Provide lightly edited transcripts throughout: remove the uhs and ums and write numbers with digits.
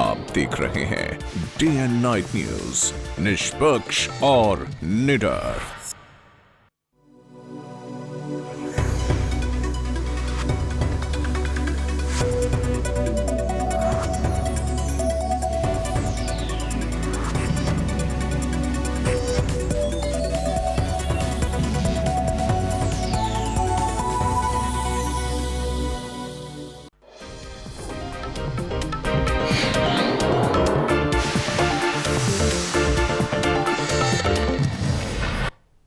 आप देख रहे हैं डे एंड नाइट न्यूज, निष्पक्ष और निडर।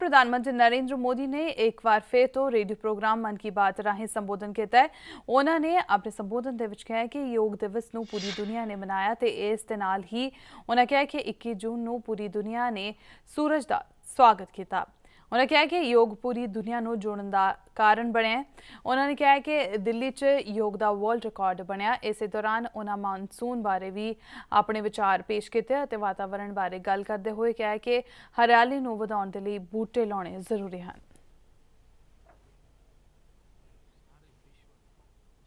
ਪ੍ਰਧਾਨਮੰਤਰੀ ਨਰਿੰਦਰ ਮੋਦੀ ਨੇ ਇੱਕ ਵਾਰ ਫਿਰ ਤੋਂ ਰੇਡੀਓ ਪ੍ਰੋਗਰਾਮ ਮਨ ਕੀ ਬਾਤ ਰਾਹੀਂ ਸੰਬੋਧਨ ਕੀਤਾ ਹੈ। ਉਹਨਾਂ ਨੇ ਆਪਣੇ ਸੰਬੋਧਨ ਦੇ ਵਿੱਚ ਕਿਹਾ ਕਿ ਯੋਗ ਦਿਵਸ ਨੂੰ ਪੂਰੀ ਦੁਨੀਆ ਨੇ ਮਨਾਇਆ ਤੇ ਇਸ ਦੇ ਨਾਲ ਹੀ ਉਹਨਾਂ ਕਿਹਾ ਕਿ 21 ਜੂਨ ਨੂੰ ਪੂਰੀ ਦੁਨੀਆ ਨੇ ਸੂਰਜ ਦਾ ਸਵਾਗਤ ਕੀਤਾ। उन्होंने कहा कि योग पूरी दुनिया को जोड़न का कारण बनया। उन्होंने कहा कि दिल्ली च योग का वर्ल्ड रिकॉर्ड बनया। इस दौरान उन्होंने मानसून बारे भी अपने विचार पेश किए और वातावरण बारे गल करते हुए कहा कि हरियाली को वधाउण दे लई बूटे लाने जरूरी हैं।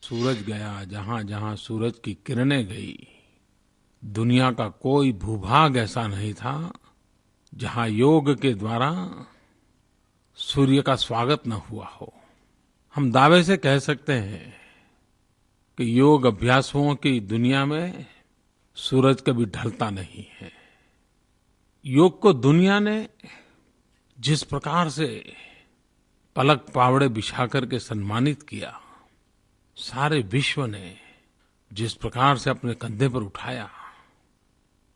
सूरज गया जहां जहां सूरज की किरणें गई, दुनिया का कोई भूभाग ऐसा नहीं था जहां योग के द्वारा सूर्य का स्वागत न हुआ हो। हम दावे से कह सकते हैं कि योग अभ्यासुओं की दुनिया में सूरज कभी ढलता नहीं है। योग को दुनिया ने जिस प्रकार से पलक पावड़े बिछा करके सम्मानित किया, सारे विश्व ने जिस प्रकार से अपने कंधे पर उठाया,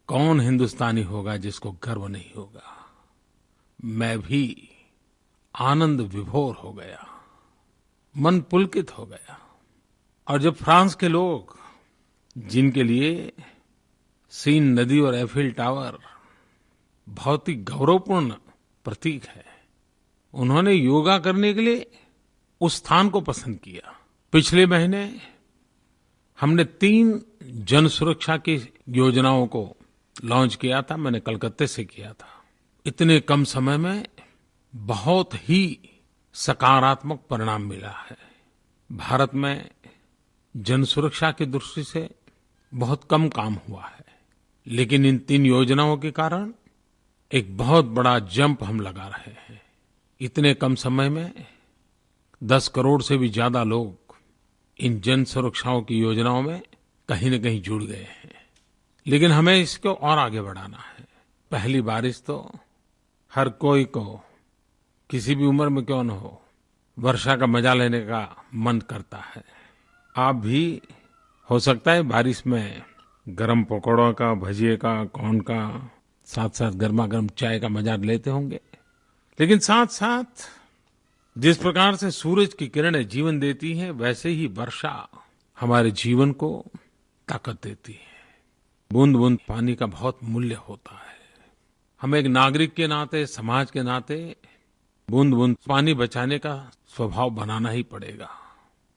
कौन हिंदुस्तानी होगा जिसको गर्व नहीं होगा। मैं भी आनंद विभोर हो गया, मन पुलकित हो गया। और जब फ्रांस के लोग, जिनके लिए सीन नदी और एफिल टावर बहुत ही गौरवपूर्ण प्रतीक है, उन्होंने योगा करने के लिए उस स्थान को पसंद किया। पिछले महीने हमने 3 जन सुरक्षा की योजनाओं को लॉन्च किया था। मैंने कलकत्ते से किया था। इतने कम समय में बहुत ही सकारात्मक परिणाम मिला है। भारत में जन सुरक्षा की दृष्टि से बहुत कम काम हुआ है, लेकिन इन 3 योजनाओं के कारण एक बहुत बड़ा जंप हम लगा रहे हैं। इतने कम समय में 10 करोड़ से भी ज्यादा लोग इन जन सुरक्षाओं की योजनाओं में कहीं न कहीं जुड़ गए हैं। लेकिन हमें इसको और आगे बढ़ाना है। पहली बारिश तो हर कोई को, किसी भी उम्र में क्यों न हो, वर्षा का मजा लेने का मन करता है। आप भी हो सकता है बारिश में गरम पकौड़ों का, भजिए का, कॉर्न का, साथ साथ गर्मा गर्म चाय का मजा लेते होंगे। लेकिन साथ साथ जिस प्रकार से सूरज की किरणें जीवन देती हैं, वैसे ही वर्षा हमारे जीवन को ताकत देती है। बूंद बूंद पानी का बहुत मूल्य होता है। हम एक नागरिक के नाते, समाज के नाते बूंद बूंद पानी बचाने का स्वभाव बनाना ही पड़ेगा।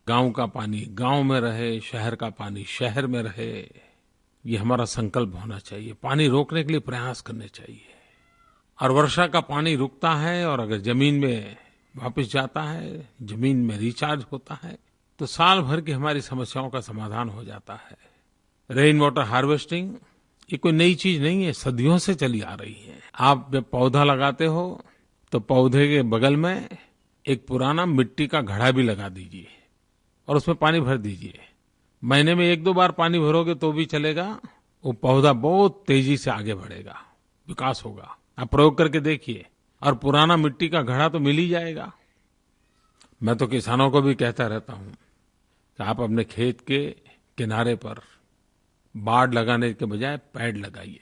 गांव का पानी गांव में रहे, शहर का पानी शहर में रहे, ये हमारा संकल्प होना चाहिए। पानी रोकने के लिए प्रयास करने चाहिए। और वर्षा का पानी रुकता है और अगर जमीन में वापस जाता है, जमीन में रिचार्ज होता है, तो साल भर की हमारी समस्याओं का समाधान हो जाता है। रेन वाटर हार्वेस्टिंग ये कोई नई चीज नहीं है, सदियों से चली आ रही है। आप जब पौधा लगाते हो तो पौधे के बगल में एक पुराना मिट्टी का घड़ा भी लगा दीजिए और उसमें पानी भर दीजिए। महीने में 1-2 बार पानी भरोगे तो भी चलेगा। वो पौधा बहुत तेजी से आगे बढ़ेगा, विकास होगा। आप प्रयोग करके देखिए। और पुराना मिट्टी का घड़ा तो मिल ही जाएगा। मैं तो किसानों को भी कहता रहता हूं कि आप अपने खेत के किनारे पर बाड़ लगाने के बजाय पेड़ लगाइए,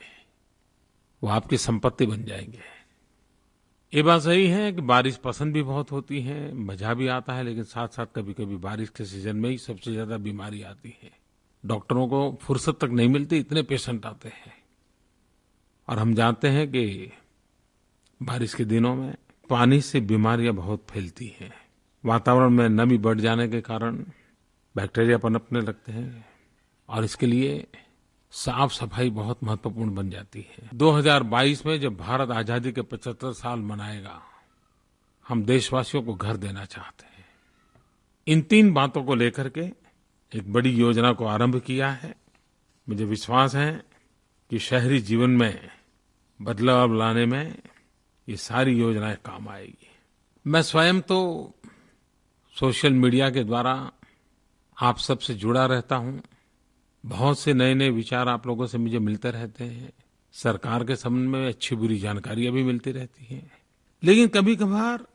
वो आपकी संपत्ति बन जाएंगे। ये बात सही है कि बारिश पसंद भी बहुत होती है, मजा भी आता है, लेकिन साथ साथ कभी कभी बारिश के सीजन में ही सबसे ज्यादा बीमारी आती है। डॉक्टरों को फुर्सत तक नहीं मिलती, इतने पेशेंट आते हैं। और हम जानते हैं कि बारिश के दिनों में पानी से बीमारियां बहुत फैलती हैं। वातावरण में नमी बढ़ जाने के कारण बैक्टीरिया पनपने लगते हैं और इसके लिए साफ सफाई बहुत महत्वपूर्ण बन जाती है। 2022 में जब भारत आजादी के 75 साल मनाएगा, हम देशवासियों को घर देना चाहते हैं। इन 3 बातों को लेकर के एक बड़ी योजना को आरंभ किया है। मुझे विश्वास है कि शहरी जीवन में बदलाव लाने में ये सारी योजनाएं काम आएगी। मैं स्वयं तो सोशल मीडिया के द्वारा आप सबसे जुड़ा रहता हूँ। बहुत से नए-नए विचार आप लोगों से मुझे मिलते रहते हैं। सरकार के संबंध में अच्छी बुरी जानकारियां भी मिलती रहती हैं। लेकिन कभी-कभार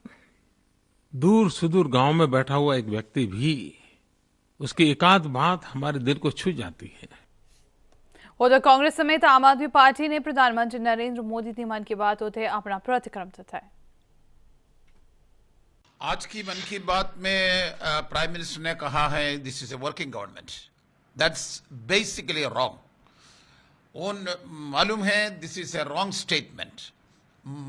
दूर सुदूर गांव में बैठा हुआ एक व्यक्ति भी उसकी एकाध बात हमारे दिल को छू जाती है। उधर कांग्रेस समेत आम आदमी पार्टी ने प्रधानमंत्री नरेंद्र मोदी की मन की बात होते अपना प्रतिक्रम जताया। आज की मन की बात में प्राइम मिनिस्टर ने कहा है this is a working government. That's basically wrong. मालूम है this is a wrong statement.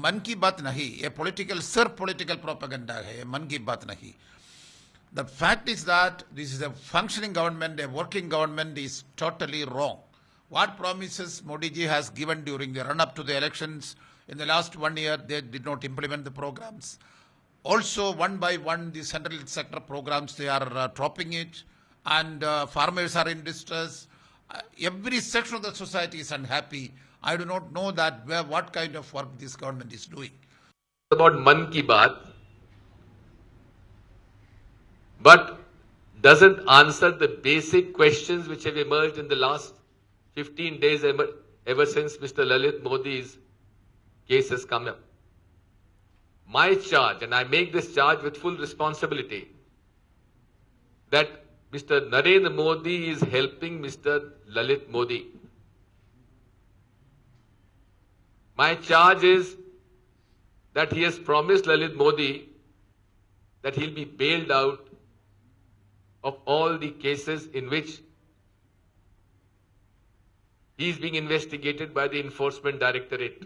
मन की बात नहीं, ये पॉलिटिकल सिर्फ पॉलिटिकल प्रोपेगेंडा है, मन की बात नहीं। The fact is that this is a functioning government, a working government is totally wrong. What promises Modi ji has given during the run-up to the elections in the last 1 year, they did not implement the programs. Also, one by one, the central sector programs, they are dropping it, and farmers are in distress. Every section of the society is unhappy. I do not know that what kind of work this government is doing. About Man Ki Baat, but doesn't answer the basic questions which have emerged in the last 15 days ever since Mr. Lalit Modi's case has come up. My charge, and I make this charge with full responsibility, that Mr. Narendra Modi is helping Mr. Lalit Modi. My charge is that he has promised Lalit Modi that he'll be bailed out of all the cases in which he is being investigated by the Enforcement Directorate.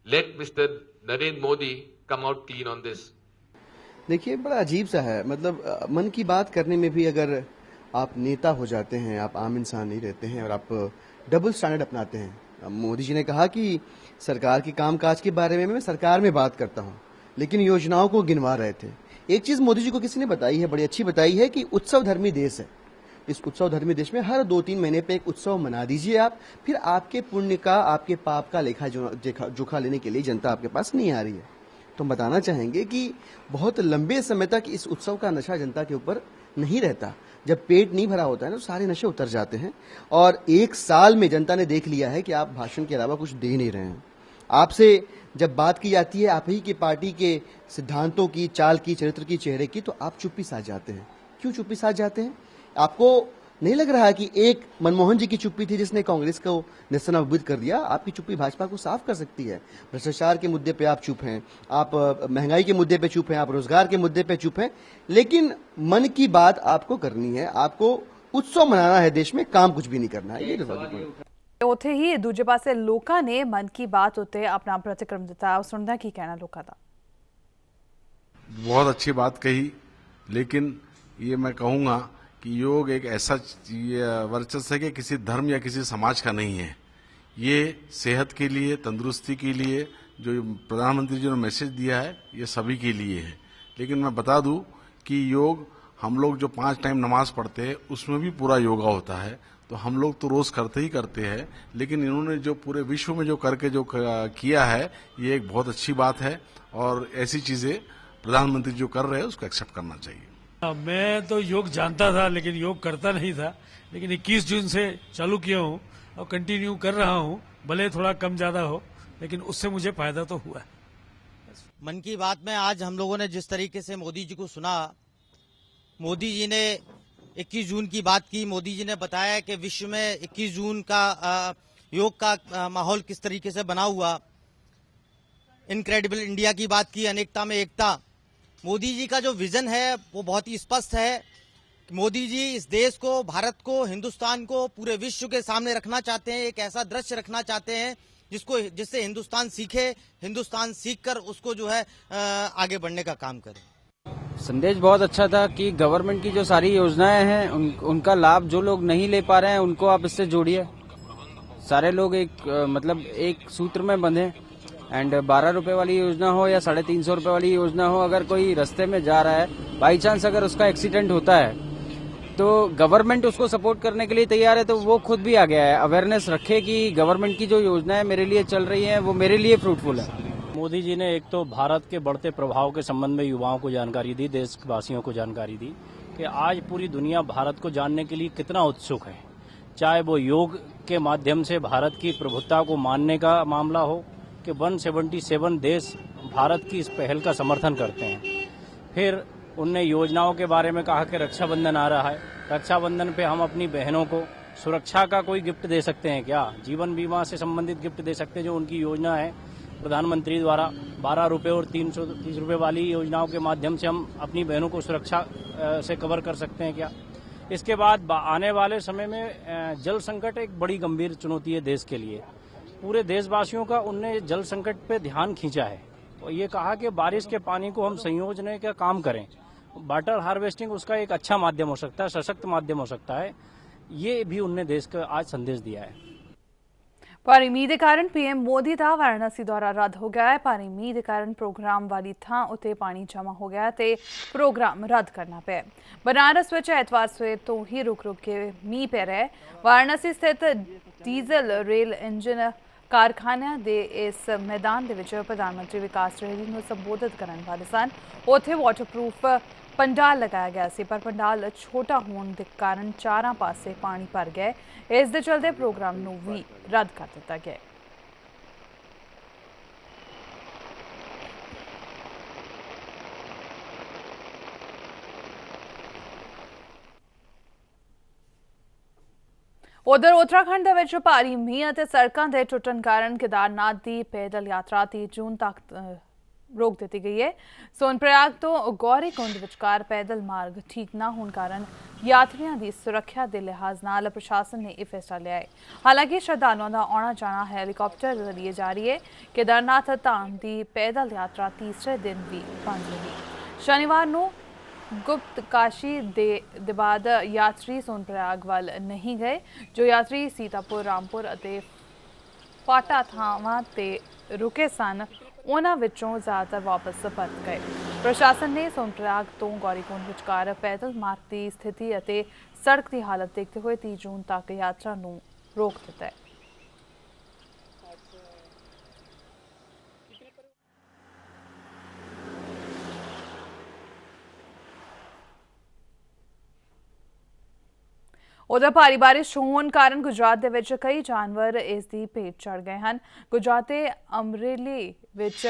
Let Mr. Narendra Modi come out clean on this. देखिए, बड़ा अजीब सा है। मतलब मन की बात करने में भी अगर आप नेता हो जाते हैं, आप आम इंसान नहीं रहते हैं और आप डबल स्टैंडर्ड अपनाते हैं। मोदी जी ने कहा कि सरकार के कामकाज के बारे में मैं सरकार में बात करता हूं, लेकिन योजनाओं को गिनवा रहे थे। एक चीज मोदी जी को किसी ने बताई है, बड़ी अच्छी बताई है, कि उत्सव धर्मी देश है। इस उत्सव धर्मी देश में हर 2-3 महीने पे एक उत्सव मना दीजिए आप, फिर आपके पुण्य का, आपके पाप का लेखा जोखा लेने के लिए जनता आपके पास नहीं आ रही है। तो हम बताना चाहेंगे कि बहुत लंबे समय तक इस उत्सव का नशा जनता के ऊपर नहीं रहता। जब पेट नहीं भरा होता है ना, तो सारे नशे उतर जाते हैं। और 1 साल में जनता ने देख लिया है कि आप भाषण के अलावा कुछ दे नहीं रहे हैं। आपसे जब बात की जाती है आप ही की पार्टी के सिद्धांतों की, चाल की, चरित्र की, चेहरे की, तो आप चुप्पी साध जाते हैं। क्यों चुप्पी साध जाते हैं? आपको नहीं लग रहा कि एक मनमोहन जी की चुप्पी थी जिसने कांग्रेस को नेस्तनाबूद कर दिया, आपकी चुप्पी भाजपा को साफ कर सकती है। भ्रष्टाचार के मुद्दे पे आप चुप हैं, आप महंगाई के मुद्दे पे चुप हैं, आप रोजगार के मुद्दे पे चुप हैं, लेकिन मन की बात आपको करनी है। आपको उत्सव मनाना है देश में, काम कुछ भी नहीं करना है। ये ਉੱਥੇ ਹੀ ਦੂਜੇ ਪਾਸੇ ਲੋਕਾਂ ਨੇ ਮਨ ਕੀ ਬਾਤ ਉੱਤੇ ਆਪਣਾ ਪ੍ਰਤੀਕਰਮ ਦਿੱਤਾ। ਸੁਣਦਾ ਕੀ ਕਹਿਣਾ ਲੋਕਾਂ ਦਾ। बहुत अच्छी बात कही, लेकिन ये मैं कहूंगा कि योग एक ऐसा वर्चस्व है कि किसी धर्म या किसी समाज का नहीं है। ये सेहत के लिए, तंदुरुस्ती के लिए जो प्रधानमंत्री जी ने मैसेज दिया है, ये सभी के लिए है। लेकिन मैं बता दूं कि योग, हम लोग जो 5 टाइम नमाज पढ़ते हैं उसमें भी पूरा योगा होता है। तो हम लोग तो रोज करते ही करते हैं, लेकिन इन्होंने जो पूरे विश्व में जो करके जो किया है, ये एक बहुत अच्छी बात है। और ऐसी चीजें प्रधानमंत्री जो कर रहे हैं उसको एक्सेप्ट करना चाहिए। मैं तो योग जानता था लेकिन योग करता नहीं था, लेकिन 21 जून से चालू किया हूँ और कंटिन्यू कर रहा हूँ। भले थोड़ा कम ज्यादा हो, लेकिन उससे मुझे फायदा तो हुआ। मन की बात में आज हम लोगों ने जिस तरीके से मोदी जी को सुना, मोदी जी ने 21 जून की बात की। मोदी जी ने बताया कि विश्व में 21 जून का योग का माहौल किस तरीके से बना हुआ। इनक्रेडिबल इंडिया की बात की, अनेकता में एकता। मोदी जी का जो विजन है वो बहुत ही स्पष्ट है। मोदी जी इस देश को, भारत को, हिंदुस्तान को पूरे विश्व के सामने रखना चाहते हैं। एक ऐसा दृश्य रखना चाहते हैं जिससे हिंदुस्तान सीखे, हिंदुस्तान सीखकर उसको जो है आगे बढ़ने का काम करे। संदेश बहुत अच्छा था कि गवर्नमेंट की जो सारी योजनाएं हैं उनका लाभ जो लोग नहीं ले पा रहे हैं उनको आप इससे जोड़िए। सारे लोग एक सूत्र में बंधे। एंड 12 रुपए वाली योजना हो या 350 रुपए वाली योजना हो, अगर कोई रास्ते में जा रहा है, बाई चांस अगर उसका एक्सीडेंट होता है तो गवर्नमेंट उसको सपोर्ट करने के लिए तैयार है, तो वो खुद भी आ गया है, अवेयरनेस रखे कि गवर्नमेंट की जो योजनाएं मेरे लिए चल रही हैं वो मेरे लिए फ्रूटफुल है। मोदी जी ने एक तो भारत के बढ़ते प्रभाव के संबंध में युवाओं को जानकारी दी, देशवासियों को जानकारी दी कि आज पूरी दुनिया भारत को जानने के लिए कितना उत्सुक है, चाहे वो योग के माध्यम से भारत की प्रभुत्ता को मानने का मामला हो कि 177 देश भारत की इस पहल का समर्थन करते हैं। फिर उनने योजनाओं के बारे में कहा कि रक्षाबंधन आ रहा है, रक्षाबंधन पे हम अपनी बहनों को सुरक्षा का कोई गिफ्ट दे सकते हैं क्या, जीवन बीमा से संबंधित गिफ्ट दे सकते हैं, जो उनकी योजना है प्रधानमंत्री द्वारा 12 रुपये और 330 रुपये वाली योजनाओं के माध्यम से हम अपनी बहनों को सुरक्षा से कवर कर सकते हैं क्या। इसके बाद आने वाले समय में जल संकट एक बड़ी गंभीर चुनौती है देश के लिए, पूरे देशवासियों का उनने जल संकट पे ध्यान खींचा है और ये कहा कि बारिश के पानी को हम संयोजने का काम करें, वाटर हार्वेस्टिंग उसका एक अच्छा माध्यम हो सकता है, सशक्त माध्यम हो सकता है, ये भी उनने देश का आज संदेश दिया है। भारी मींह के कारण पीएम मोदी का वाराणसी दौरा रद्द हो गया है। भारी मींह के कारण प्रोग्राम वाली थां उत्ते पानी जमा हो गया ते प्रोग्राम रद्द करना पे। बनारस में एतवार सवेर तो ही रुक रुक के मींह पै रहा है। वाराणसी स्थित डीजल रेल इंजन कारखाना दे इस मैदान दे विच प्रधानमंत्री विकास रैली ਨੂੰ ਸੰਬੋਧਿਤ ਕਰਨ ਵਾਲੇ ਸਨ। ਉੱਥੇ ਵਾਟਰਪ੍ਰੂਫ पंडाल लगाया गया सी, पर पंडाल छोटा होने के कारण चारों पासे पानी भर गए। इस दे चलते प्रोग्राम नूं भी रद्द कर दिता गया। उधर उत्तराखंड दे विच भारी मींह ते सड़कों के टुटन कारण केदारनाथ की पैदल यात्रा 3 जून तक रोक दी गई है। सोनप्रयाग तो गौरीकुंड विचकार पैदल मार्ग ठीक न होने कारण यात्रियों की सुरक्षा के लिहाज नाल प्रशासन ने यह फैसला लिया है। हालांकि श्रद्धालुओं का आना जाना हैलीकॉप्टर जरिए जारी है। केदारनाथ धाम की पैदल यात्रा तीसरे दिन भी बंद रही। शनिवार नूं गुप्त काशी दे बाद यात्री सोनप्रयाग वाल नहीं गए। जो यात्री सीतापुर, रामपुर अते फाटा थावां ते रुके सन उन्हां विचों ज़्यादातर वापस परत गए। प्रशासन ने सोनप्रयाग तो गौरीकुंड विचकार पैदल मार्ग की स्थिति अते सड़क की हालत देखते हुए 30 जून तक यात्रा नूं रोक दिता है। उधर भारी बारिश होने कारण गुजरात दे विच कई जानवर इसकी भेट चढ़ गए हैं। गुजरात के अमरेली विच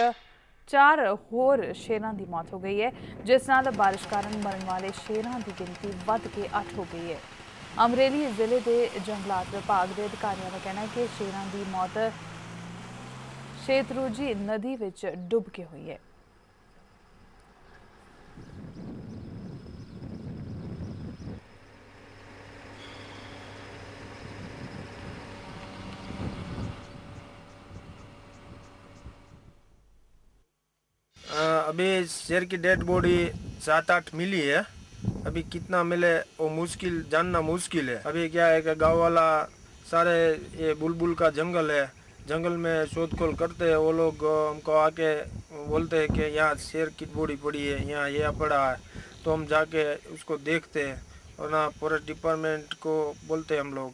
4 होर शेरां की मौत हो गई है, जिस नाल बारिश कारण मरन वाले शेरां की गिनती वध के 8 हो गई है। अमरेली जिले के जंगलात विभाग के अधिकारियों का कहना है कि शेरां की मौत शेतरुजी नदी विच डुब के हुई है। अभी शेर की डेड बॉडी 7-8 मिली है। अभी कितना मिले वो मुश्किल जानना मुश्किल है। अभी क्या है कि गांव वाला सारे ये बुलबुल का जंगल है, जंगल में शोधखोल करते हैं। वो लोग हमको आके बोलते हैं कि यहाँ शेर की बॉडी पड़ी है, यहाँ यह पड़ा है, तो हम जाके उसको देखते हैं और ना फॉरेस्ट डिपार्टमेंट को बोलते हैं हम लोग,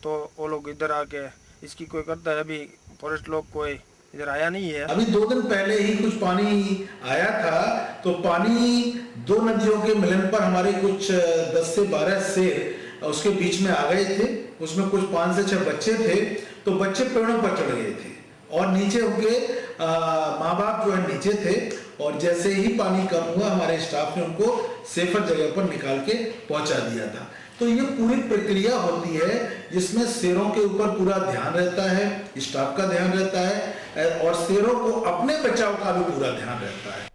तो वो लोग इधर आके इसकी कोई करता है। अभी फॉरेस्ट लोग कोई इधर आया नहीं है। अभी 2 दिन पहले ही कुछ पानी आया था, तो पानी 2 नदियों के मिलन पर हमारे कुछ 10 से 12 शेर उसके बीच में आ गए थे। उसमें कुछ 5 से 6 बच्चे थे, तो बच्चे पेड़ों पर चढ़ गए थे और नीचे उनके माँ बाप जो है नीचे थे, और जैसे ही पानी कम हुआ हमारे स्टाफ ने उनको सेफर जगह पर निकाल के पहुंचा दिया था। तो ये पूरी प्रक्रिया होती है जिसमें शेरों के ऊपर पूरा ध्यान रहता है, स्टाफ का ध्यान रहता है और शेरों को अपने बचाव का भी पूरा ध्यान रहता है।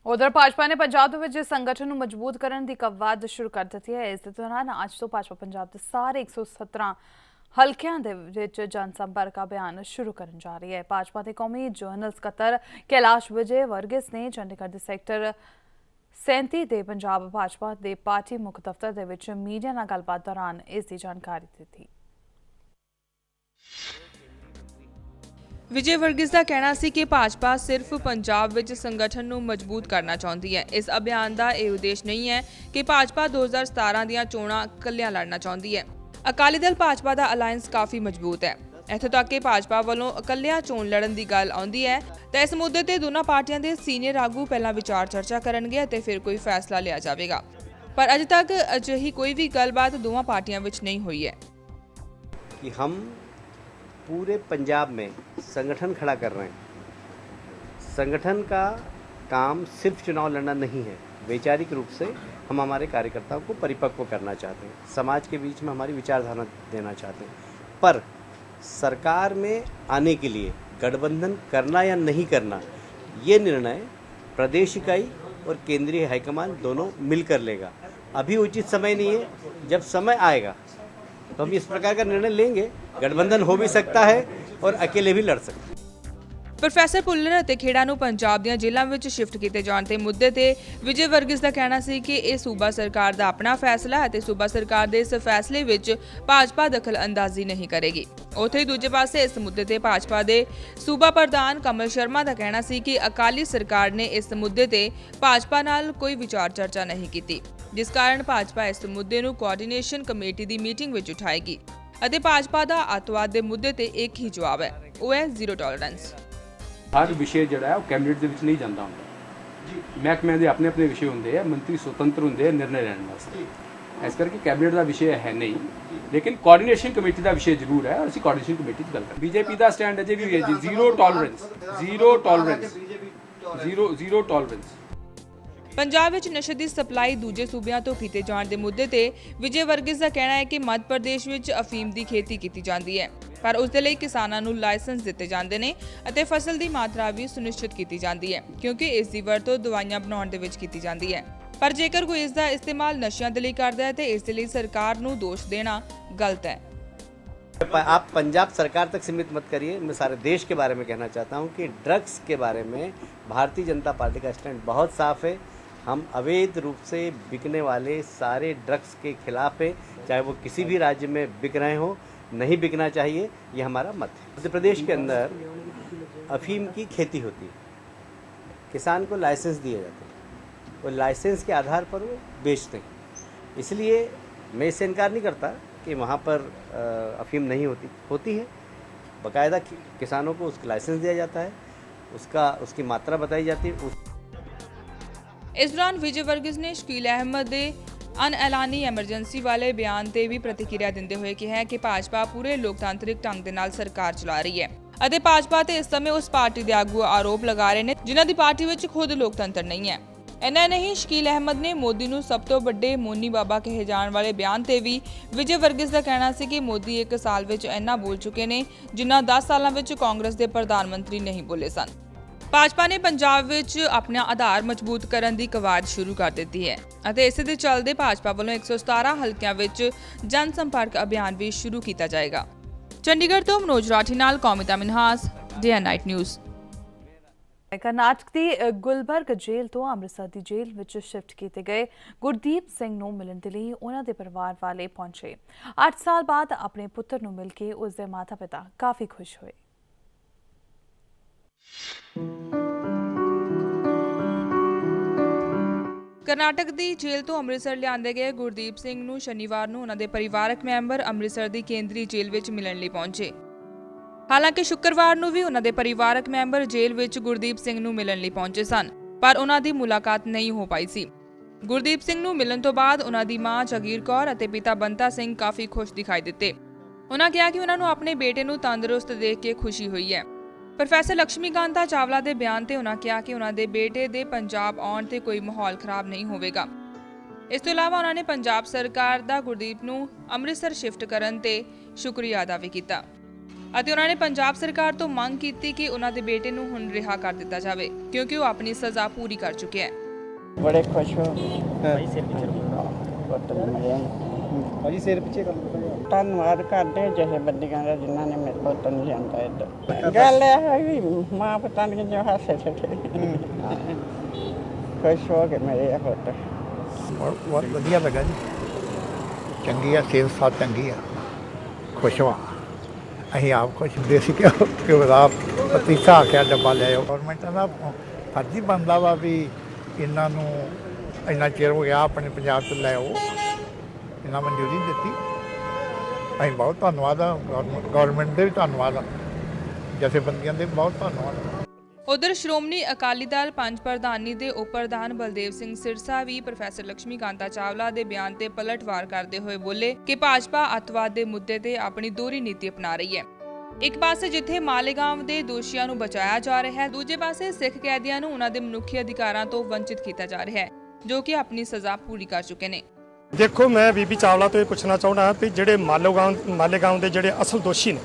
उधर भाजपा ने पंजाब विच संगठन को मजबूत करने की कवायद शुरू कर दी है। इस दौरान अज तो भाजपा पंजाब के सारे 117 हल्कियां दे विच जनसंपर्क अभियान शुरू करने जा रही है। भाजपा के कौमी जनरल सकत्तर कैलाश विजय वर्गीस ने चंडीगढ़ के सैक्टर 37 दे पंजाब भाजपा के पार्टी मुख दफ्तर दे विच मीडिया नाल गलबात दौरान इसकी जानकारी दी थी। ਵਿਜੇ ਵਰਗੀਜ਼ ਦਾ ਕਹਿਣਾ ਸੀ ਕਿ ਭਾਜਪਾ ਸਿਰਫ ਪੰਜਾਬ ਵਿੱਚ ਸੰਗਠਨ ਨੂੰ ਮਜ਼ਬੂਤ ਕਰਨਾ ਚਾਹੁੰਦੀ ਹੈ। ਇਸ ਅਭਿਆਨ ਦਾ ਇਹ ਉਦੇਸ਼ ਨਹੀਂ ਹੈ ਕਿ ਭਾਜਪਾ 2017 ਦੀਆਂ ਚੋਣਾਂ ਇਕੱਲਿਆਂ ਲੜਨਾ ਚਾਹੁੰਦੀ ਹੈ। ਅਕਾਲੀ ਦਲ ਭਾਜਪਾ ਦਾ ਅਲਾਇੰਸ ਕਾਫੀ ਮਜ਼ਬੂਤ ਹੈ। ਇੱਥੋਂ ਤੱਕ ਕਿ ਭਾਜਪਾ ਵੱਲੋਂ ਇਕੱਲਿਆਂ ਚੋਣ ਲੜਨ ਦੀ ਗੱਲ ਆਉਂਦੀ ਹੈ ਤਾਂ ਇਸ ਮੁੱਦੇ ਤੇ ਦੋਨਾਂ ਪਾਰਟੀਆਂ ਦੇ ਸੀਨੀਅਰ ਆਗੂ ਪਹਿਲਾਂ ਵਿਚਾਰ ਚਰਚਾ ਕਰਨਗੇ ਅਤੇ ਫਿਰ ਕੋਈ ਫੈਸਲਾ ਲਿਆ ਜਾਵੇਗਾ। ਪਰ ਅਜੇ ਤੱਕ ਅਜਿਹੀ ਕੋਈ ਵੀ ਗੱਲਬਾਤ ਦੋਵਾਂ ਪਾਰਟੀਆਂ ਵਿੱਚ ਨਹੀਂ ਹੋਈ ਹੈ। कि हम पूरे पंजाब में संगठन खड़ा कर रहे हैं। संगठन का काम सिर्फ चुनाव लड़ना नहीं है, वैचारिक रूप से हम हमारे कार्यकर्ताओं को परिपक्व करना चाहते हैं, समाज के बीच में हमारी विचारधारा देना चाहते हैं। पर सरकार में आने के लिए गठबंधन करना या नहीं करना, ये निर्णय प्रदेश इकाई और केंद्रीय हाईकमान दोनों मिलकर लेगा। अभी उचित समय नहीं है, जब समय आएगा तो हम इस प्रकार का निर्णय लेंगे। गठबंधन हो भी सकता है और अकेले भी लड़ सकते हैं। ਪ੍ਰੋਫੈਸਰ ਭੁੱਲਰ ਅਤੇ ਖੇੜਾ ਨੂੰ ਪੰਜਾਬ ਦੀਆਂ ਜੇਲ੍ਹਾਂ ਵਿੱਚ ਸ਼ਿਫਟ ਕੀਤੇ ਜਾਣ ਦੇ ਮੁੱਦੇ ਤੇ ਵਿਜੇ ਵਰਗੀਜ਼ ਦਾ ਕਹਿਣਾ ਸੀ ਕਿ ਇਹ ਸੂਬਾ ਸਰਕਾਰ ਦਾ ਆਪਣਾ ਫੈਸਲਾ ਹੈ ਅਤੇ ਸੂਬਾ ਸਰਕਾਰ ਦੇ ਇਸ ਫੈਸਲੇ ਵਿੱਚ ਭਾਜਪਾ ਦਖਲ ਅੰਦਾਜ਼ੀ ਨਹੀਂ ਕਰੇਗੀ। ਉੱਥੇ ਹੀ ਦੂਜੇ ਪਾਸੇ ਇਸ ਮੁੱਦੇ ਤੇ ਭਾਜਪਾ ਦੇ ਸੂਬਾ ਪ੍ਰਧਾਨ ਕਮਲ ਸ਼ਰਮਾ ਦਾ ਕਹਿਣਾ ਸੀ ਕਿ ਅਕਾਲੀ ਸਰਕਾਰ ਨੇ ਇਸ ਮੁੱਦੇ ਤੇ ਭਾਜਪਾ ਨਾਲ ਕੋਈ ਵਿਚਾਰ ਚਰਚਾ ਨਹੀਂ ਕੀਤੀ, ਜਿਸ ਕਾਰਨ ਭਾਜਪਾ ਇਸ ਮੁੱਦੇ ਨੂੰ ਕੋਆਰਡੀਨੇਸ਼ਨ ਕਮੇਟੀ ਦੀ ਮੀਟਿੰਗ ਵਿੱਚ ਉਠਾਏਗੀ ਅਤੇ ਭਾਜਪਾ ਦਾ ਅੱਤਵਾਦ ਦੇ ਮੁੱਦੇ ਤੇ ਇੱਕ ਹੀ ਜਵਾਬ ਹੈ, ਉਹ ਹੈ ਜ਼ੀਰੋ ਟੋਲਰੈਂਸ। हर विषय जोड़ा है कैबिनेट के नहीं जाता होंगे। महकमे के अपने अपने विषय होंगे, मंत्री स्वतंत्र होंगे निर्णय लैन वास्ते। इस करके कैबिनेट का विषय है नहीं, लेकिन कोआर्डिनेशन कमेटी का विषय जरूर है और असं कोआर्डिनेशन कमेटी की गल कर। बीजेपी का स्टैंड अजे भी है जी, zero tolerance, zero tolerance, zero tolerance. Punjab ਵਿੱਚ ਨਸ਼ੇ ਦੀ ਸਪਲਾਈ ਦੂਜੇ ਸੂਬਿਆਂ ਤੋਂ ਕੀਤੇ ਜਾਣ ਦੇ ਮੁੱਦੇ ਤੇ ਵਿਜੇ ਵਰਗੀਜ਼ ਦਾ ਕਹਿਣਾ ਹੈ ਕਿ ਮੱਧ ਪ੍ਰਦੇਸ਼ ਵਿੱਚ ਅਫੀਮ ਦੀ ਖੇਤੀ ਕੀਤੀ ਜਾਂਦੀ ਹੈ, ਪਰ ਉਸ ਦੇ ਲਈ ਕਿਸਾਨਾਂ ਨੂੰ ਲਾਇਸੈਂਸ ਦਿੱਤੇ ਜਾਂਦੇ ਨੇ ਅਤੇ ਫਸਲ ਦੀ ਮਾਤਰਾ ਵੀ ਸੁਨਿਸ਼ਚਿਤ ਕੀਤੀ ਜਾਂਦੀ ਹੈ, ਕਿਉਂਕਿ ਇਸ ਦੀ ਵਰਤੋਂ ਦਵਾਈਆਂ ਬਣਾਉਣ ਦੇ ਵਿੱਚ ਕੀਤੀ ਜਾਂਦੀ ਹੈ। ਪਰ ਜੇਕਰ ਕੋਈ ਇਸ ਦਾ ਇਸਤੇਮਾਲ ਨਸ਼ਿਆਂ ਦੇ ਲਈ ਕਰਦਾ ਹੈ ਤੇ ਇਸ ਦੇ ਲਈ ਸਰਕਾਰ ਨੂੰ ਦੋਸ਼ ਦੇਣਾ ਗਲਤ ਹੈ। आप पंजाब सरकार तक सीमित मत करिए, मैं सारे देश के बारे में कहना चाहता हूँ कि ड्रग्स के बारे में भारतीय जनता पार्टी का स्टैंड बहुत साफ है। हम अवैध रूप से बिकने वाले सारे ड्रग्स के खिलाफ है, चाहे वो किसी भी राज्य में बिक रहे हो, नहीं बिकना चाहिए, ये हमारा मत है। मध्य प्रदेश के अंदर अफीम की खेती होती है, किसान को लाइसेंस दिए जाते हैं, वो लाइसेंस के आधार पर वो बेचते हैं। इसलिए मैं इससे इनकार नहीं करता कि वहाँ पर अफीम नहीं होती है, बाकायदा किसानों को उसका लाइसेंस दिया जाता है, उसकी मात्रा बताई जाती है। इस दौरान विजय वर्गीज़ ने शकील अहमद ਦੇ ਅਨਐਲਾਨੀ ਐਮਰਜੈਂਸੀ ਵਾਲੇ ਬਿਆਨ ਤੇ ਵੀ ਪ੍ਰਤੀਕਿਰਿਆ ਦਿੰਦੇ ਹੋਏ ਕਿਹਾ ਕਿ ਭਾਜਪਾ ਪੂਰੇ ਲੋਕਤਾਂਤਰਿਕ ਢੰਗ ਦੇ ਨਾਲ ਸਰਕਾਰ ਚਲਾ ਰਹੀ ਹੈ ਅਤੇ ਭਾਜਪਾ ਤੇ ਇਸ ਸਮੇਂ ਉਸ ਪਾਰਟੀ ਦੇ ਆਗੂ ਆਰੋਪ ਲਗਾ ਰਹੇ ਨੇ ਜਿਨ੍ਹਾਂ ਦੀ ਪਾਰਟੀ ਵਿੱਚ ਖੁਦ ਲੋਕਤੰਤਰ ਨਹੀਂ ਹੈ। ਇੰਨਾ ਨਹੀਂ, ਸ਼ਕੀਲ ਅਹਿਮਦ ਨੇ ਮੋਦੀ ਨੂੰ ਸਭ ਤੋਂ ਵੱਡੇ ਮੋਨੀ ਬਾਬਾ ਕਹੇ ਜਾਣ ਵਾਲੇ ਬਿਆਨ ਤੇ ਵੀ ਵਿਜੇ ਵਰਗੀਜ਼ ਦਾ ਕਹਿਣਾ ਸੀ ਕਿ ਮੋਦੀ 1 ਸਾਲ ਵਿੱਚ ਇੰਨਾ ਬੋਲ ਚੁੱਕੇ ਨੇ ਜਿੰਨਾ 10 ਸਾਲਾਂ ਵਿੱਚ ਕਾਂਗਰਸ ਦੇ ਪ੍ਰਧਾਨ ਮੰਤਰੀ ਨਹੀਂ ਬੋਲੇ ਸਨ। ਭਾਜਪਾ ਨੇ ਪੰਜਾਬ ਵਿੱਚ ਆਪਣਾ ਆਧਾਰ ਮਜ਼ਬੂਤ ਕਰਨ ਦੀ ਕਵਾਇਦ ਸ਼ੁਰੂ ਕਰ ਦਿੱਤੀ ਹੈ ਅਤੇ ਇਸੇ ਦੇ ਚੱਲਦੇ ਭਾਜਪਾ ਵੱਲੋਂ 117 ਹਲਕਿਆਂ ਵਿੱਚ ਜਨ ਸੰਪਰਕ ਅਭਿਆਨ ਵੀ ਸ਼ੁਰੂ ਕੀਤਾ ਜਾਏਗਾ। ਚੰਡੀਗੜ੍ਹ ਤੋਂ ਮਨੋਜ ਰਾਠੀ ਨਾਲ Kaumita Minhas, day and night news. Karnataka ਦੀ ਗੁਲਬਰਗ ਜੇਲ੍ਹ ਤੋਂ ਅੰਮ੍ਰਿਤਸਰ ਦੀ ਜੇਲ੍ਹ ਵਿੱਚ ਸ਼ਿਫਟ ਕੀਤੇ ਗਏ ਗੁਰਦੀਪ ਸਿੰਘ ਨੂੰ ਮਿਲਣ ਦੇ ਲਈ ਉਹਨਾਂ ਦੇ ਪਰਿਵਾਰ ਵਾਲੇ ਪਹੁੰਚੇ। 8 ਸਾਲ ਬਾਅਦ ਆਪਣੇ ਪੁੱਤਰ ਨੂੰ ਮਿਲ ਕੇ ਉਸ ਦੇ ਮਾਤਾ-ਪਿਤਾ ਕਾਫੀ ਖੁਸ਼ ਹੋਏ। ਕਰਨਾਟਕ ਦੀ ਜੇਲ੍ਹ ਤੋਂ ਅੰਮ੍ਰਿਤਸਰ ਲਿਆਂਦੇ ਗਏ ਗੁਰਦੀਪ ਸਿੰਘ ਨੂੰ ਸ਼ਨੀਵਾਰ ਨੂੰ ਉਹਨਾਂ ਦੇ ਪਰਿਵਾਰਕ ਮੈਂਬਰ ਅੰਮ੍ਰਿਤਸਰ ਦੀ ਕੇਂਦਰੀ ਜੇਲ੍ਹ ਵਿੱਚ ਮਿਲਣ ਲਈ ਪਹੁੰਚੇ। ਹਾਲਾਂਕਿ ਸ਼ੁੱਕਰਵਾਰ ਨੂੰ ਵੀ ਉਹਨਾਂ ਦੇ ਪਰਿਵਾਰਕ ਮੈਂਬਰ ਜੇਲ੍ਹ ਵਿੱਚ ਗੁਰਦੀਪ ਸਿੰਘ ਨੂੰ ਮਿਲਣ ਲਈ ਪਹੁੰਚੇ ਸਨ, ਪਰ ਉਹਨਾਂ ਦੀ ਮੁਲਾਕਾਤ ਨਹੀਂ ਹੋ ਪਾਈ ਸੀ। ਗੁਰਦੀਪ ਸਿੰਘ ਨੂੰ ਮਿਲਣ ਤੋਂ ਬਾਅਦ ਉਹਨਾਂ ਦੀ ਮਾਂ ਜਗੀਰ ਕੌਰ ਅਤੇ ਪਿਤਾ ਬੰਤਾ ਸਿੰਘ ਕਾਫੀ ਖੁਸ਼ ਦਿਖਾਈ ਦਿੱਤੇ। ਉਹਨਾਂ ਕਿਹਾ ਕਿ ਉਹਨਾਂ ਨੂੰ ਆਪਣੇ ਬੇਟੇ ਨੂੰ ਤੰਦਰੁਸਤ ਦੇਖ ਕੇ ਖੁਸ਼ੀ ਹੋਈ ਹੈ। ਪ੍ਰੋਫੈਸਰ ਲక్ష్ਮੀਕਾਂਤਾ ਚਾਵਲਾ ਦੇ ਬਿਆਨ ਤੇ ਉਹਨਾਂ ਕਿਹਾ ਕਿ ਉਹਨਾਂ ਦੇ ਬੇਟੇ ਦੇ ਪੰਜਾਬ ਆਉਣ ਤੇ ਕੋਈ ਮਾਹੌਲ ਖਰਾਬ ਨਹੀਂ ਹੋਵੇਗਾ। ਇਸ ਤੋਂ ਇਲਾਵਾ ਉਹਨਾਂ ਨੇ ਪੰਜਾਬ ਸਰਕਾਰ ਦਾ ਗੁਰਦੀਪ ਨੂੰ ਅੰਮ੍ਰਿਤਸਰ ਸ਼ਿਫਟ ਕਰਨ ਤੇ ਸ਼ੁਕਰੀਆ ਅਦਾ ਵੀ ਕੀਤਾ ਅਤੇ ਉਹਨਾਂ ਨੇ ਪੰਜਾਬ ਸਰਕਾਰ ਤੋਂ ਮੰਗ ਕੀਤੀ ਕਿ ਉਹਨਾਂ ਦੇ ਬੇਟੇ ਨੂੰ ਹੁਣ ਰਿਹਾ ਕਰ ਦਿੱਤਾ ਜਾਵੇ ਕਿਉਂਕਿ ਉਹ ਆਪਣੀ ਸਜ਼ਾ ਪੂਰੀ ਕਰ ਚੁੱਕਿਆ ਹੈ। ਬੜੇ ਖੁਸ਼ ਹੋ ਭਾਜੀ ਸਿਰ ਪਿੱਛੇ ਕਰ ਧੰਨਵਾਦ ਕਰਦੇ ਜਿਹੇ ਬੰਦੀਆਂ ਦਾ ਜਿਨ੍ਹਾਂ ਨੇ ਮੇਰੇ ਪੁੱਤ ਨੂੰ ਲਿਆਂਦਾ ਇੱਧਰ। ਗੱਲ ਇਹ ਹੈ ਵੀ ਮਾਂ ਪੁੱਤਾਂ ਦੀਆਂ ਜੋ ਹਾਸੇ ਖੁਸ਼ ਹੋ ਕੇ ਮੇਰੇ ਪੁੱਤ ਬਹੁਤ ਵਧੀਆ ਲੱਗਾ ਜੀ, ਚੰਗੀ ਆ, ਸਿਹਤ ਸਾਥ ਚੰਗੀ ਆ, ਖੁਸ਼ ਹਾਂ। ਅਸੀਂ ਆਪ ਕੁਛ ਦੇਸੀ ਘਿਓ ਦਾ ਪਤੀਸਾ ਆਖਿਆ ਡੱਬਾ ਲੈ ਆਓ। ਗੌਰਮੈਂਟਾਂ ਦਾ ਫਰਜ਼ ਬਣਦਾ ਵਾ ਵੀ ਇਹਨਾਂ ਨੂੰ ਇੰਨਾ ਚਿਰ ਹੋ ਗਿਆ ਆਪਣੇ ਪੰਜਾਬ 'ਚ ਲੈ ਆਓ, ਇਹਨਾਂ ਮਨਜ਼ੂਰੀ ਦਿੱਤੀ। ਅਸੀਂ ਬਹੁਤ ਧੰਨਵਾਦ ਆ ਗੌਰਮੈਂਟ ਦੇ ਵੀ ਧੰਨਵਾਦ ਆ, ਜਥੇਬੰਦੀਆਂ ਦੇ ਬਹੁਤ ਧੰਨਵਾਦ। ਉਧਰ ਸ਼੍ਰੋਮਣੀ ਅਕਾਲੀ ਦਲ ਪੰਜ ਪ੍ਰਧਾਨੀ ਦੇ ਉਪ ਪ੍ਰਧਾਨ ਬਲਦੇਵ ਸਿੰਘ ਸਿਰਸਾ ਵੀ ਪ੍ਰੋਫੈਸਰ ਲక్ష్ਮੀ ਕਾਂਤਾ ਚਾਵਲਾ ਦੇ ਬਿਆਨ ਤੇ ਪਲਟਵਾਰ ਕਰਦੇ ਹੋਏ ਬੋਲੇ ਕਿ ਭਾਜਪਾ ਅੱਤਵਾਦ ਦੇ ਮੁੱਦੇ ਤੇ ਆਪਣੀ ਦੋਹਰੀ ਨੀਤੀ ਅਪਣਾ ਰਹੀ ਹੈ। ਇੱਕ ਪਾਸੇ ਜਿੱਥੇ ਮਾਲੇਗਾਂਵ ਦੇ ਦੋਸ਼ੀਆਂ ਨੂੰ ਬਚਾਇਆ ਜਾ ਰਿਹਾ ਹੈ, ਦੂਜੇ ਪਾਸੇ ਸਿੱਖ ਕੈਦੀਆਂ ਨੂੰ ਉਹਨਾਂ ਦੇ ਮਨੁੱਖੀ ਅਧਿਕਾਰਾਂ ਤੋਂ ਵੰਚਿਤ ਕੀਤਾ ਜਾ ਰਿਹਾ ਹੈ, ਜੋ ਕਿ ਆਪਣੀ ਸਜ਼ਾ ਪੂਰੀ ਕਰ ਚੁੱਕੇ ਨੇ। ਦੇਖੋ, ਮੈਂ ਬੀਬੀ ਚਾਵਲਾ ਤੋਂ ਇਹ ਪੁੱਛਣਾ ਚਾਹੁੰਦਾ ਕਿ ਜਿਹੜੇ ਮਾਲੇਗਾਂਵ ਦੇ ਜਿਹੜੇ ਅਸਲ ਦੋਸ਼ੀ ਨੇ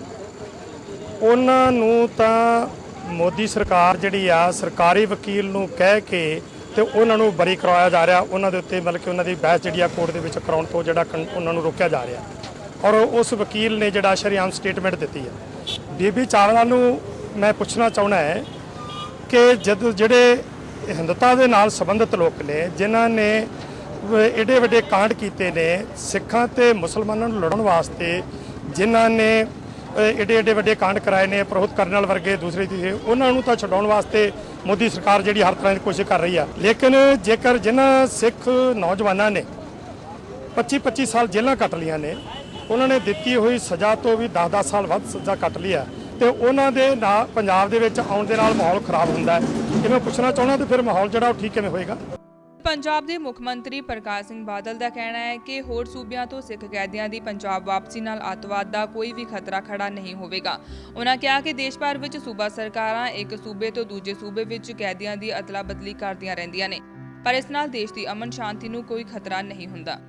ਉਹਨਾਂ ਨੂੰ ਤਾਂ ਮੋਦੀ ਸਰਕਾਰ ਜਿਹੜੀ ਆ ਸਰਕਾਰੀ ਵਕੀਲ ਨੂੰ ਕਹਿ ਕੇ ਤੇ ਉਹਨਾਂ ਨੂੰ ਬਰੀ ਕਰਵਾਇਆ ਜਾ ਰਿਹਾ, ਉਹਨਾਂ ਦੇ ਉੱਤੇ ਮਤਲਬ ਕਿ ਉਹਨਾਂ ਦੀ ਬਹਿਸ ਜਿਹੜੀ ਆ ਕੋਰਟ ਦੇ ਵਿੱਚ ਕਰਾਉਣ ਤੋਂ ਜਿਹੜਾ ਉਹਨਾਂ ਨੂੰ ਰੋਕਿਆ ਜਾ ਰਿਹਾ, ਔਰ ਉਸ ਵਕੀਲ ਨੇ ਜਿਹੜਾ ਸ਼ਰੇਆਮ ਸਟੇਟਮੈਂਟ ਦਿੱਤੀ ਹੈ। ਬੀਬੀ ਚਾਵਲਾ ਨੂੰ ਮੈਂ ਪੁੱਛਣਾ ਚਾਹੁੰਦਾ ਹੈ ਕਿ ਜਦ ਜਿਹੜੇ ਹਿੰਦੂਤਾ ਦੇ ਨਾਲ ਸੰਬੰਧਿਤ ਲੋਕ ਨੇ ਜਿਨ੍ਹਾਂ ਨੇ ਏਡੇ ਵੱਡੇ ਕਾਂਡ ਕੀਤੇ ਨੇ ਸਿੱਖਾਂ ਤੇ ਮੁਸਲਮਾਨਾਂ ਨੂੰ ਲੜਨ ਵਾਸਤੇ, ਜਿਨ੍ਹਾਂ ਨੇ ਏਡੇ ਵੱਡੇ ਕਾਂਡ ਕਰਾਏ ਨੇ, ਪ੍ਰੋਹਿਤ ਕਰਨਲ ਵਰਗੇ ਦੂਸਰੇ ਤੀਸਰੇ, ਉਹਨਾਂ ਨੂੰ ਤਾਂ ਛਡਾਉਣ ਵਾਸਤੇ ਮੋਦੀ ਸਰਕਾਰ ਜਿਹੜੀ ਹਰ ਤਰ੍ਹਾਂ ਦੀ ਕੋਸ਼ਿਸ਼ ਕਰ ਰਹੀ ਆ। ਲੇਕਿਨ ਜੇਕਰ ਜਿਨ੍ਹਾਂ ਸਿੱਖ ਨੌਜਵਾਨਾਂ ਨੇ 25-25 ਸਾਲ ਜੇਲ੍ਹਾਂ ਕੱਟ ਲੀਆਂ ਨੇ, ਉਹਨਾਂ ਨੇ ਦਿੱਤੀ ਹੋਈ ਸਜ਼ਾ ਤੋਂ ਵੀ 10-10 ਸਾਲ ਵੱਧ ਸਜ਼ਾ ਕੱਟ ਲਈ ਆ, ਤੇ ਉਹਨਾਂ ਦੇ ਨਾਲ ਪੰਜਾਬ ਦੇ ਵਿੱਚ ਆਉਣ ਦੇ ਨਾਲ ਮਾਹੌਲ ਖਰਾਬ ਹੁੰਦਾ ਹੈ। ਇਹ ਮੈਂ ਪੁੱਛਣਾ ਚਾਹੁੰਦਾ ਤੇ ਫਿਰ ਮਾਹੌਲ ਜਿਹੜਾ ਉਹ ਠੀਕ ਕਿਵੇਂ ਹੋਏਗਾ? ਪੰਜਾਬ ਦੇ ਮੁੱਖ ਮੰਤਰੀ ਪ੍ਰਕਾਸ਼ ਸਿੰਘ ਬਾਦਲ ਦਾ ਕਹਿਣਾ ਹੈ ਕਿ ਹੋਰ ਸੂਬਿਆਂ ਤੋਂ ਸਿੱਖ ਕੈਦੀਆਂ ਦੀ ਪੰਜਾਬ ਵਾਪਸੀ ਨਾਲ ਅੱਤਵਾਦ ਦਾ ਕੋਈ ਵੀ ਖਤਰਾ ਖੜਾ ਨਹੀਂ ਹੋਵੇਗਾ। ਉਹਨਾਂ ਕਿਹਾ ਕਿ ਦੇਸ਼ ਭਰ ਵਿੱਚ ਸੂਬਾ ਸਰਕਾਰਾਂ ਇੱਕ ਸੂਬੇ ਤੋਂ ਦੂਜੇ ਸੂਬੇ ਵਿੱਚ ਕੈਦੀਆਂ ਦੀ ਅਦਲਾ ਬਦਲੀ ਕਰਦੀਆਂ ਰਹਿੰਦੀਆਂ ਨੇ, ਪਰ ਇਸ ਨਾਲ ਦੇਸ਼ ਦੀ ਅਮਨ ਸ਼ਾਂਤੀ ਨੂੰ ਕੋਈ ਖਤਰਾ ਨਹੀਂ ਹੁੰਦਾ।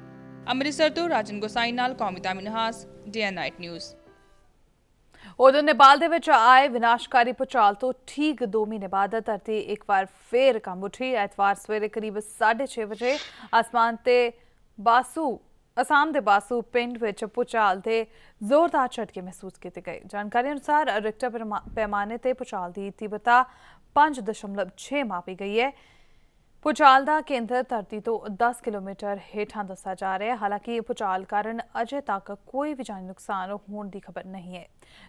ਅੰਮ੍ਰਿਤਸਰ ਤੋਂ ਰਾਜਨ ਗੋਸਾਈ ਨਾਲ Kaumita Minhas, day night news. ਉਧਰ ਨੇਪਾਲ ਦੇ ਵਿੱਚ ਆਏ ਵਿਨਾਸ਼ਕਾਰੀ ਭੂਚਾਲ ਤੋਂ ਠੀਕ 2 ਮਹੀਨੇ ਬਾਅਦ ਧਰਤੀ ਇੱਕ ਵਾਰ ਫੇਰ ਕੰਬ ਉੱਠੀ। ਐਤਵਾਰ ਸਵੇਰੇ ਕਰੀਬ 6:30 ਵਜੇ ਅਸਮਾਨ ਦੇ ਬਾਸੂ ਪਿੰਡ ਵਿੱਚ ਭੂਚਾਲ ਦੇ ਜ਼ੋਰਦਾਰ ਝਟਕੇ ਮਹਿਸੂਸ ਕੀਤੇ ਗਏ। ਜਾਣਕਾਰੀ ਅਨੁਸਾਰ ਰਿਕਟਰ ਪੈਮਾਨੇ ਤੇ ਭੂਚਾਲ ਦੀ ਤੀਬਰਤਾ 5.6 ਮਾਪੀ ਗਈ ਹੈ। ਭੂਚਾਲ ਦਾ ਕੇਂਦਰ ਧਰਤੀ ਤੋਂ 10 ਕਿਲੋਮੀਟਰ ਹੇਠਾਂ ਦੱਸਿਆ ਜਾ ਰਿਹਾ ਹੈ। ਹਾਲਾਂਕਿ ਭੂਚਾਲ ਕਾਰਨ ਅਜੇ ਤੱਕ ਕੋਈ ਵੀ ਜਾਨੀ ਨੁਕਸਾਨ ਹੋਣ ਦੀ ਖਬਰ ਨਹੀਂ ਹੈ।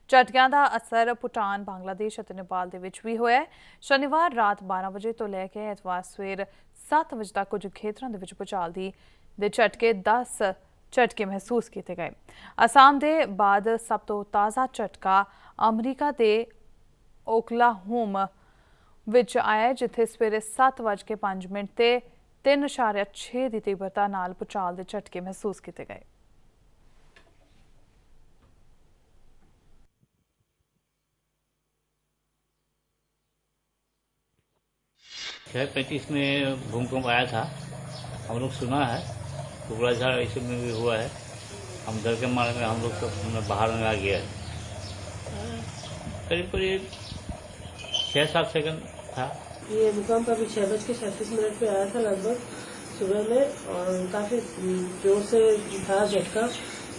ਝਟਕਿਆਂ ਦਾ ਅਸਰ ਭੂਟਾਨ, ਬੰਗਲਾਦੇਸ਼ ਅਤੇ ਨੇਪਾਲ ਦੇ ਵਿੱਚ ਵੀ ਹੋਇਆ ਹੈ। ਸ਼ਨੀਵਾਰ ਰਾਤ 12 ਵਜੇ ਤੋਂ ਲੈ ਕੇ ਐਤਵਾਰ ਸਵੇਰ 7 ਵਜੇ ਤੱਕ ਕੁਝ ਖੇਤਰਾਂ ਦੇ ਵਿੱਚ ਭੂਚਾਲ ਦੇ ਝਟਕੇ 10 ਝਟਕੇ ਮਹਿਸੂਸ ਕੀਤੇ ਗਏ। ਅਸਾਮ ਦੇ ਬਾਅਦ ਸਭ ਤੋਂ ਤਾਜ਼ਾ ਝਟਕਾ ਅਮਰੀਕਾ ਦੇ ਓਕਲਾਹੋਮ ਵਿੱਚ ਆਇਆ, ਜਿੱਥੇ ਸਵੇਰੇ 7:05 ਤੇ 3.6 ਦੀ ਤੀਬਰਤਾ ਨਾਲ ਭੂਚਾਲ ਦੇ ਝਟਕੇ ਮਹਿਸੂਸ ਕੀਤੇ ਗਏ। छः 35 में भूकंप आया था, हम लोग सुना है। कुकड़ाझाड़ ऐसे में भी हुआ है। हम डर के मारे में हम लोग सब बाहर में आ गया है। करीब 6-7 सेकंड था। ये भूकंप अभी 6:37 पे आया था लगभग सुबह में, और काफ़ी जोर से था झटका।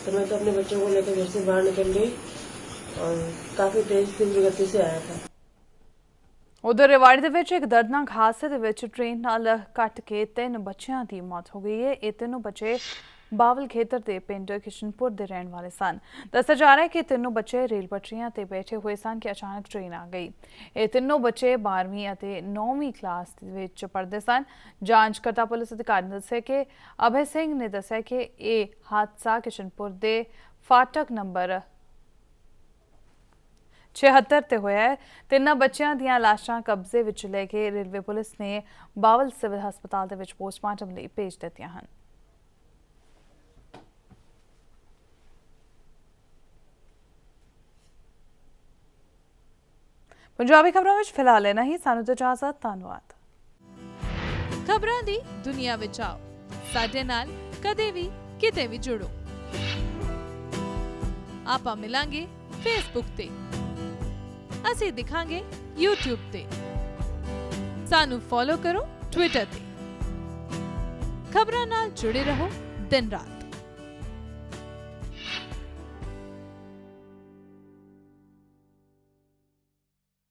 तो मैं तो अपने बच्चों को लेकर घर से बाहर निकल गई, और काफ़ी तेज गति से आया था। उधर रेवाड़ी ਦੇ ਵਿੱਚ ਇੱਕ ਦਰਦਨਾਕ ਹਾਦਸੇ ਦੇ ਵਿੱਚ ਟ੍ਰੇਨ ਨਾਲ ਕੱਟ ਕੇ 3 ਬੱਚਿਆਂ ਦੀ ਮੌਤ ਹੋ ਗਈ ਹੈ। ਇਹ ਤਿੰਨੋਂ ਬੱਚੇ ਬਾਵਲ ਖੇਤਰ ਦੇ ਪਿੰਡ ਕਿਸ਼ਨਪੁਰ ਦੇ ਰਹਿਣ ਵਾਲੇ ਸਨ। ਦੱਸਿਆ ਜਾ ਰਿਹਾ ਹੈ ਕਿ ਤਿੰਨੋਂ ਬੱਚੇ ਰੇਲ ਪਟਰੀਆਂ ਤੇ ਬੈਠੇ ਹੋਏ ਸਨ ਕਿ ਅਚਾਨਕ ਟ੍ਰੇਨ ਆ ਗਈ। ਇਹ ਤਿੰਨੋਂ ਬੱਚੇ 12ਵੀਂ ਅਤੇ 9ਵੀਂ ਕਲਾਸ ਦੇ ਵਿੱਚ ਪੜ੍ਹਦੇ ਸਨ। ਜਾਂਚਕਰਤਾ ਪੁਲਿਸ ਅਧਿਕਾਰੀ ਨੇ ਦੱਸਿਆ ਕਿ ਅਭੈ ਸਿੰਘ ਨੇ ਦੱਸਿਆ ਕਿ ਇਹ ਹਾਦਸਾ ਕਿਸ਼ਨਪੁਰ ਦੇ ਫਾਟਕ ਨੰਬਰ 76 ਤੇ ਹੋਇਆ ਹੈ। ਤਿੰਨਾਂ ਬੱਚਿਆਂ ਦੀਆਂ ਲਾਸ਼ਾਂ ਕਬਜ਼ੇ ਵਿੱਚ ਲੈ ਕੇ ਰੇਲਵੇ ਪੁਲਿਸ ਨੇ ਬਾਵਲ ਸਿਵਲ ਹਸਪਤਾਲ ਦੇ ਵਿੱਚ ਪੋਸਟਮਾਰਟਮ ਲਈ ਭੇਜ ਦਿੱਤੀਆਂ ਹਨ। ਪੰਜਾਬੀ ਖਬਰਾਂ ਵਿੱਚ ਫਿਲਹਾਲ ਇਨਾ ਹੀ। ਸਾਨੂੰ ਤੇ ਇਜਾਜ਼ਤ। ਧੰਨਵਾਦ। ਖਬਰਾਂ ਦੀ ਦੁਨੀਆ ਵਿੱਚ ਆਓ, ਸਾਡੇ ਨਾਲ ਕਦੇ ਵੀ ਕਿਤੇ ਵੀ ਜੁੜੋ। ਆਪਾਂ ਮਿਲਾਂਗੇ ਫੇਸਬੁੱਕ ਤੇ, ਅਸੀਂ ਦਿਖਾਂਗੇ YouTube ਤੇ। ਸਾਨੂੰ ਫੋਲੋ ਕਰੋ ਟਵਿੱਟਰ ਤੇ। ਖਬਰਾਂ ਨਾਲ ਜੁੜੇ ਰਹੋ ਦਿਨ ਰਾਤ।